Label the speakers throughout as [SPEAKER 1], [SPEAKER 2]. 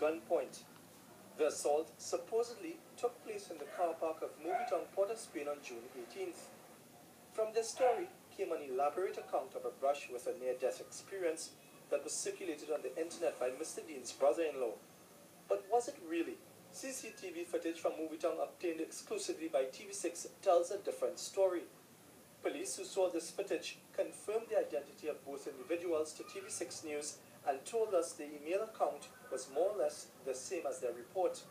[SPEAKER 1] gunpoint. The assault supposedly took place in the car park of MovieTowne, Port of Spain on June 18th. From this story came an elaborate account of a brush with a near-death experience that was circulated on the internet by Mr. Dean's brother-in-law. But was it really? CCTV footage from MovieTowne obtained exclusively by TV6 tells a different story. Police who saw this footage confirmed the identity of both individuals to TV6 News and told us the email account was more or less the same as their report.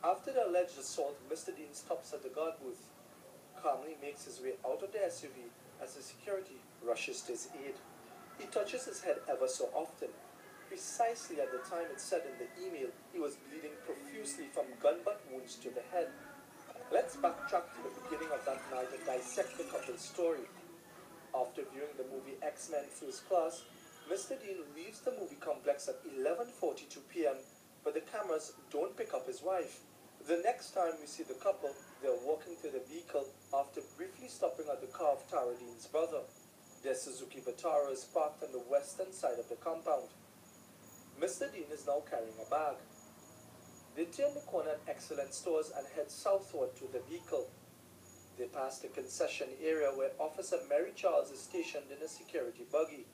[SPEAKER 1] After the alleged assault, Mr. Dean stops at the guard booth, calmly makes his way out of the SUV as the security rushes to his aid. He touches his head ever so often. Precisely at the time it said in the email, he was bleeding profusely from gun butt wounds to the head. Let's backtrack to the beginning of that night and dissect the couple's story. After viewing the movie X-Men First Class, Mr. Dean leaves the movie complex at 11:42 p.m., but the cameras don't pick up his wife. The next time we see the couple, they're walking to the vehicle after briefly stopping at the car of Tara Dean's brother. Their Suzuki Vitara is parked on the western side of the compound. Mr. Dean is now carrying a bag. They turn the corner at Excellent Stores and head southward to the vehicle. They pass the concession area where Officer Mary Charles is stationed in a security buggy.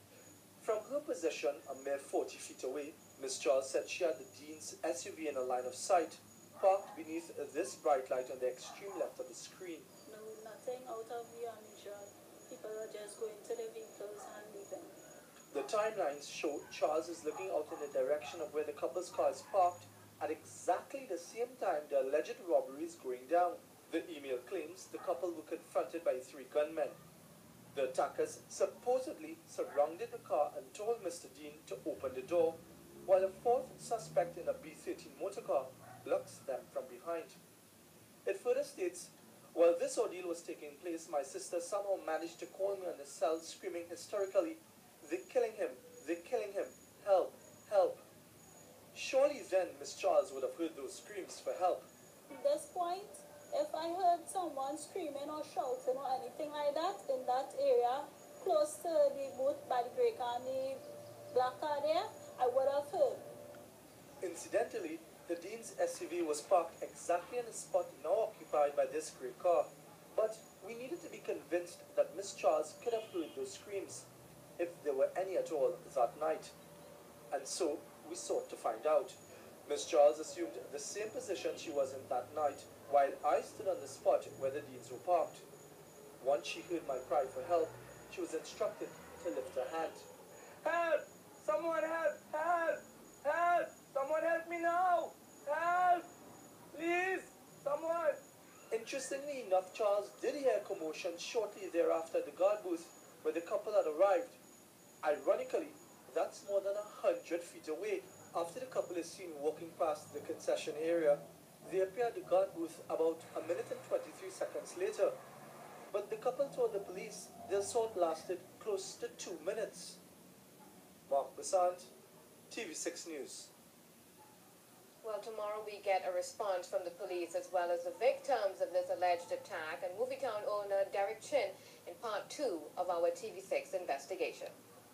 [SPEAKER 1] From her position, a mere 40 feet away, Miss Charles said she had the Dean's SUV in a line of sight, parked beneath this bright light on the extreme left of the screen.
[SPEAKER 2] No, nothing out of the unusual. People are just going to their vehicles and leaving.
[SPEAKER 1] The timelines show Charles is looking out in the direction of where the couple's car is parked at exactly the same time the alleged robbery is going down. The email claims the couple were confronted by 3 gunmen. The attackers supposedly surrounded the car and told Mr. Dean to open the door, while a 4th suspect in a B13 motorcar blocks them from behind. It further states, while this ordeal was taking place, my sister somehow managed to call me on the cell screaming hysterically, "They're killing him, they're killing him, help, help." Surely then Miss Charles would have heard those screams for help.
[SPEAKER 2] At this point, if I heard someone screaming or shouting or anything like that in that area, close to the boot by the break and the black car there, I would have heard.
[SPEAKER 1] Incidentally, the Dean's SUV was parked exactly in the spot now occupied by this grey car. But we needed to be convinced that Miss Charles could have heard those screams, if there were any at all, that night. And so we sought to find out. Miss Charles assumed the same position she was in that night, while I stood on the spot where the Deans were parked. Once she heard my cry for help, she was instructed to lift her hand. "Help! Someone help! Help! Help! Someone help me now! Help! Please! Someone!" Interestingly enough, Charles did hear commotion shortly thereafter at the guard booth where the couple had arrived. Ironically, that's more than 100 feet away. After the couple is seen walking past the concession area, they appear at the guard booth about 1 minute and 23 seconds later. But the couple told the police the assault lasted close to 2 minutes. Mark Besant, TV6 News.
[SPEAKER 3] Well, tomorrow we get a response from the police as well as the victims of this alleged attack and MovieTowne owner Derek Chin in part 2 of our TV6 investigation.